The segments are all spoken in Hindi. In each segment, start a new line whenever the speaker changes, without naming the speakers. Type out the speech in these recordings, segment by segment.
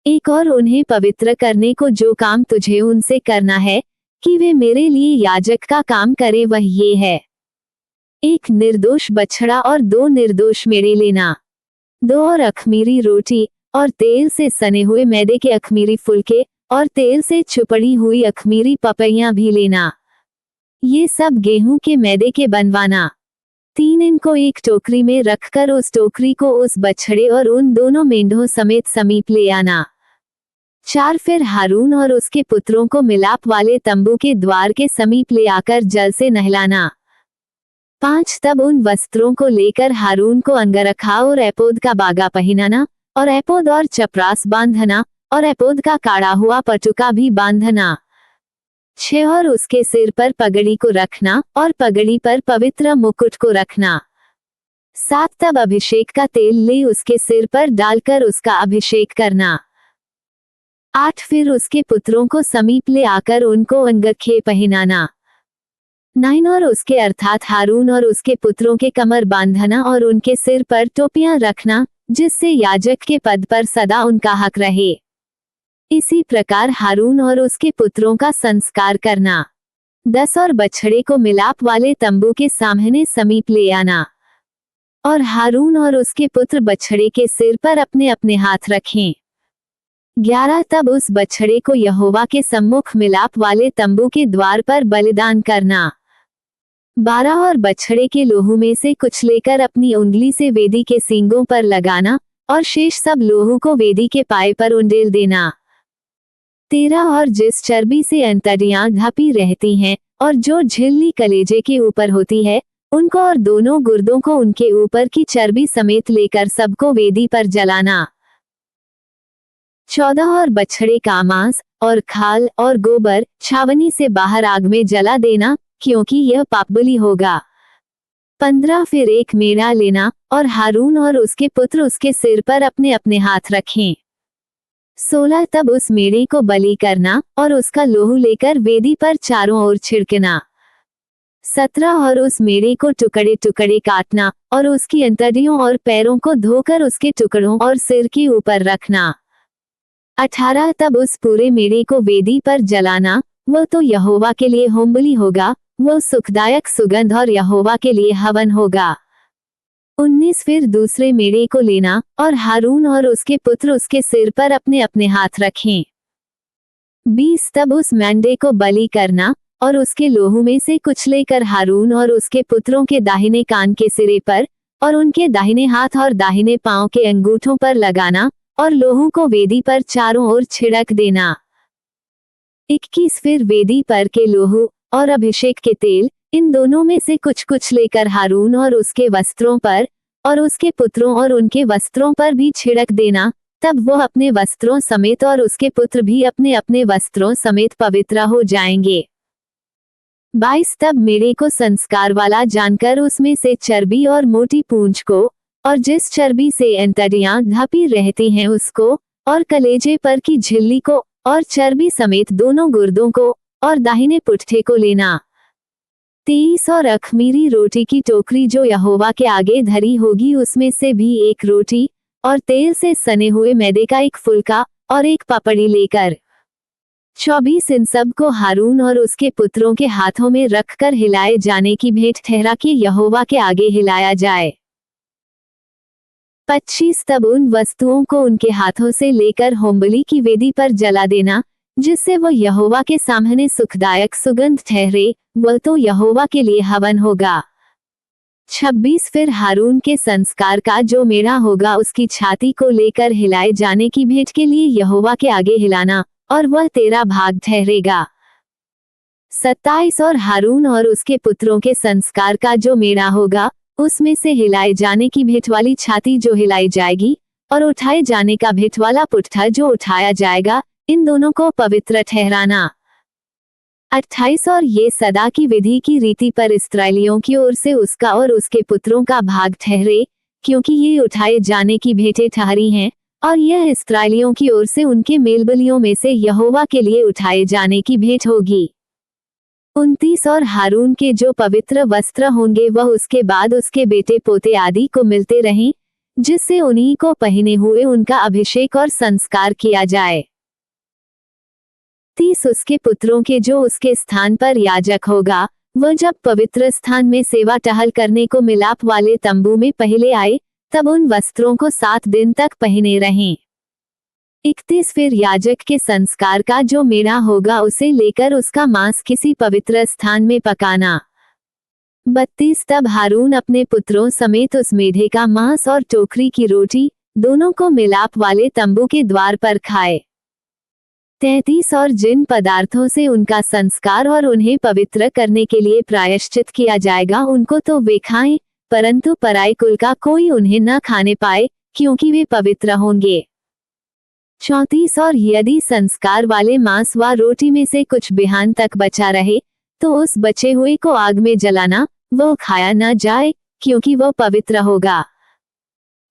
एक और उन्हें पवित्र करने को जो काम तुझे उनसे करना है कि वे मेरे लिए याजक का काम करे वह ये है, एक निर्दोष बछड़ा और 2 निर्दोष मेढ़े लेना, 2 और अख़मीरी रोटी और तेल से सने हुए मैदे के अख़मीरी फुलके और तेल से चुपड़ी हुई अख़मीरी पपैयां भी लेना, ये सब गेहूं के मैदे के बनवाना। 3 इनको एक टोकरी में रखकर उस टोकरी को उस बछड़े और उन दोनों मेंढों समेत समीप ले आना। 4 फिर हारून और उसके पुत्रों को मिलाप वाले तंबू के द्वार के समीप ले आकर जल से नहलाना। 5 तब उन वस्त्रों को लेकर हारून को अंगरखा और एपोद का बागा पहनाना और एपोद और चपरास बांधना और एपोद का काढ़ा हुआ पटुका भी बांधना। 6 और उसके सिर पर पगड़ी को रखना और पगड़ी पर पवित्र मुकुट को रखना। 7 तब अभिषेक का तेल ले उसके सिर पर डालकर उसका अभिषेक करना। 8 फिर उसके पुत्रों को समीप ले आकर उनको अंगरखे पहनाना। 9 और उसके अर्थात हारून और उसके पुत्रों के कमर बांधना और उनके सिर पर टोपियां रखना, जिससे याजक के पद पर सदा उनका हक रहे। इसी प्रकार हारून और उसके पुत्रों का संस्कार करना। 10 और बछड़े को मिलाप वाले तंबू के सामने समीप ले आना और हारून और उसके पुत्र बछड़े के सिर पर अपने अपने हाथ रखें। 11 तब उस बछड़े को यहोवा के सम्मुख मिलाप वाले तंबू के द्वार पर बलिदान करना। 12 और बछड़े के लोहू में से कुछ लेकर अपनी उंगली से वेदी के सींगों पर लगाना और शेष सब लोहू को वेदी के पाए पर उंडेल देना। 13 और जिस चर्बी से अंतड़ियां ढपी रहती हैं और जो झिल्ली कलेजे के ऊपर होती है, उनको और दोनों गुर्दों को उनके ऊपर की चर्बी समेत लेकर सबको वेदी पर जलाना। 14 और बछड़े का मांस और खाल और गोबर छावनी से बाहर आग में जला देना, क्योंकि यह पापबलि होगा। 15 फिर एक मेढ़ा लेना और हारून और उसके पुत्र उसके सिर पर अपने अपने हाथ रखें। 16 तब उस मेढ़े को बलि करना और उसका लोहू लेकर वेदी पर चारों ओर छिड़कना। 17 और उस मेढ़े को टुकड़े टुकड़े काटना और उसकी अंतड़ियों और पैरों को धोकर उसके टुकड़ों और सिर के ऊपर रखना। 18 तब उस पूरे मेढ़े को वेदी पर जलाना, वह तो यहोवा के लिए होमबलि होगा, वह सुखदायक सुगंध और यहोवा के लिए हवन होगा। 19 फिर दूसरे मेढ़े को लेना और हारून और उसके पुत्र उसके सिर पर अपने अपने हाथ रखें। 20 तब उस मेंढे को बलि करना और उसके लोहू में से कुछ लेकर हारून और उसके पुत्रों के दाहिने कान के सिरे पर और उनके दाहिने हाथ और दाहिने पांव के अंगूठों पर लगाना और लोहू को वेदी पर चारों ओर छिड़क देना। 21 फिर वेदी पर के लोहू और अभिषेक के तेल, इन दोनों में से कुछ कुछ लेकर हारून और उसके वस्त्रों पर और उसके पुत्रों और उनके वस्त्रों पर भी छिड़क देना, तब वह अपने वस्त्रों समेत और उसके पुत्र भी अपने अपने वस्त्रों समेत पवित्र हो जाएंगे। 22 तब मेढ़े को संस्कार वाला जानकर उसमें से चर्बी और मोटी पूंछ को और जिस चर्बी से अंतड़ियां ढपी रहती हैं उसको और कलेजे पर की झिल्ली को और चर्बी समेत दोनों गुर्दों को और दाहिने पुट्ठे को लेना। 23 और अख़मीरी रोटी की टोकरी जो यहोवा के आगे धरी होगी, उसमें से भी एक रोटी और तेल से सने हुए मैदे का एक फुलका और एक पापड़ी लेकर 24 इन सब को हारून और उसके पुत्रों के हाथों में रखकर हिलाए जाने की भेंट ठहरा के यहोवा के आगे हिलाया जाए। 25 तब उन वस्तुओं को उनके हाथों से लेकर होमबलि की वेदी पर जला देना, जिससे वह यहोवा के सामने सुखदायक सुगंध ठहरे, वह तो यहोवा के लिए हवन होगा। 26 फिर हारून के संस्कार का जो मेढ़ा होगा उसकी छाती को लेकर हिलाए जाने की भेंट के लिए यहोवा के आगे हिलाना, और वह तेरा भाग ठहरेगा। 27 और हारून और उसके पुत्रों के संस्कार का जो मेढ़ा होगा, उसमें से हिलाए जाने की भेंट वाली छाती जो हिलाई जाएगी और उठाए जाने का भेंट वाला पुट्ठा जो उठाया जाएगा, इन दोनों को पवित्र ठहराना। 28 और ये सदा की विधि की रीति पर इस्राएलियों की ओर से उसका और उसके पुत्रों का भाग ठहरे, क्योंकि ये उठाए जाने की भेंटें ठहरी हैं, और यह इस्राएलियों की ओर से उनके मेलबलियों में से यहोवा के लिए उठाए जाने की भेंट होगी। 29 और हारून के जो पवित्र वस्त्र होंगे वह उसके बाद उसके बेटे पोते आदि को मिलते रहें, जिससे उन्हीं को पहने हुए उनका अभिषेक और संस्कार किया जाए। 30 उसके पुत्रों के जो उसके स्थान पर याजक होगा, वह जब पवित्र स्थान में सेवा टहल करने को मिलाप वाले तंबू में पहले आए, तब उन वस्त्रों को 7 दिन तक पहने रहें। 31 फिर याजक के संस्कार का जो मेढ़ा होगा उसे लेकर उसका मांस किसी पवित्र स्थान में पकाना। 32 तब हारून अपने पुत्रों समेत उस मेढ़े का मांस और टोकरी की रोटी दोनों को मिलाप वाले तंबू के द्वार पर खाए। 33 और जिन पदार्थों से उनका संस्कार और उन्हें पवित्र करने के लिए प्रायश्चित किया जाएगा उनको तो वे खाएं, परंतु पराई कुल का कोई उन्हें न खाने पाए, क्योंकि वे पवित्र होंगे। 34 और यदि संस्कार वाले मांस व रोटी में से कुछ बिहान तक बचा रहे, तो उस बचे हुए को आग में जलाना, वो खाया न जाए, क्योंकि वह पवित्र होगा।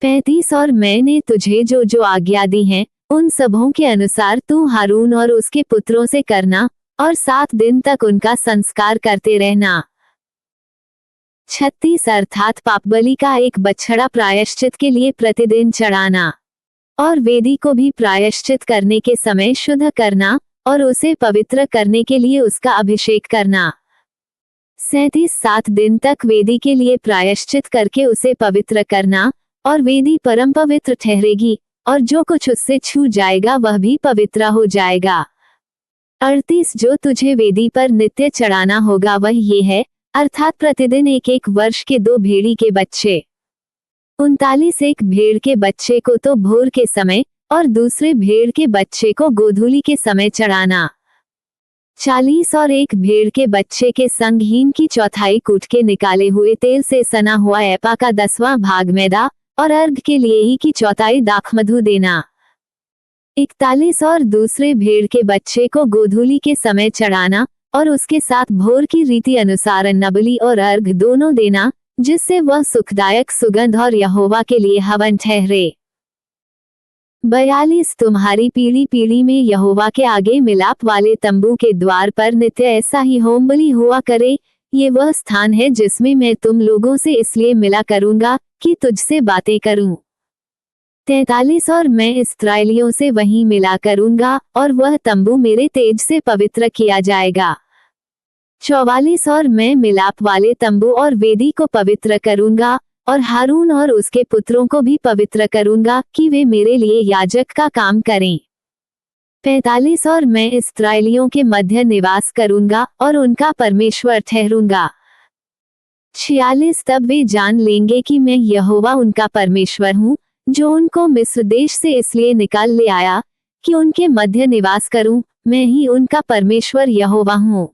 35 और मैंने तुझे जो जो आज्ञा दी हैं, उन सबों के अनुसार तू हारून और उसके पुत्रों से करना, और 7 दिन तक उनका संस्कार करते रहना। 36 अर्थात पापबलि का एक बछड़ा प्रायश्चित के लिए प्रतिदिन चढ़ाना, और वेदी को भी प्रायश्चित करने के समय शुद्ध करना, और उसे पवित्र करने के लिए उसका अभिषेक करना। 37 7 दिन तक वेदी के लिए प्रायश्चित करके उसे पवित्र करना, और वेदी परम पवित्र ठहरेगी, और जो कुछ उससे छू जाएगा वह भी पवित्र हो जाएगा। 38 जो तुझे वेदी पर नित्य चढ़ाना होगा वह ये है, अर्थात प्रतिदिन 1 वर्ष के 2 भेड़ी के बच्चे। 39 एक भेड़ के बच्चे को तो भोर के समय और दूसरे भेड़ के बच्चे को गोधूली के समय चढ़ाना। 40 और एक भेड़ के बच्चे के संग हीन की चौथाई कूट के निकाले हुए तेल से सना हुआ एपा का 10वां भाग मैदा, और अर्घ के लिए ही की चौथाई दाखमधु देना। 41 और दूसरे भेड़ के बच्चे को गोधूली के समय चढ़ाना, और उसके साथ भोर की रीति अनुसार अन्नबलि और अर्घ दोनों देना, जिससे वह सुखदायक सुगंध और यहोवा के लिए हवन ठहरे। 42 तुम्हारी पीढ़ी पीढ़ी में यहोवा के आगे मिलाप वाले तंबू के द्वार पर नित्य ऐसा ही होम बलि हुआ करे। ये वह स्थान है जिसमें मैं तुम लोगों से इसलिए मिला करूंगा कि तुझसे बातें करूं। 43 और मैं इस्राएलियों से वहीं मिला करूंगा, और वह तंबू मेरे तेज से पवित्र किया जाएगा। 44 और मैं मिलाप वाले तंबू और वेदी को पवित्र करूंगा, और हारून और उसके पुत्रों को भी पवित्र करूंगा कि वे मेरे लिए याजक का काम करें। 45 और मैं इस्राएलियों के मध्य निवास करूंगा और उनका परमेश्वर ठहरूंगा। 46 तब वे जान लेंगे कि मैं यहोवा उनका परमेश्वर हूँ, जो उनको मिस्र देश से इसलिए निकाल ले आया कि उनके मध्य निवास करूं, मैं ही उनका परमेश्वर यहोवा हूँ।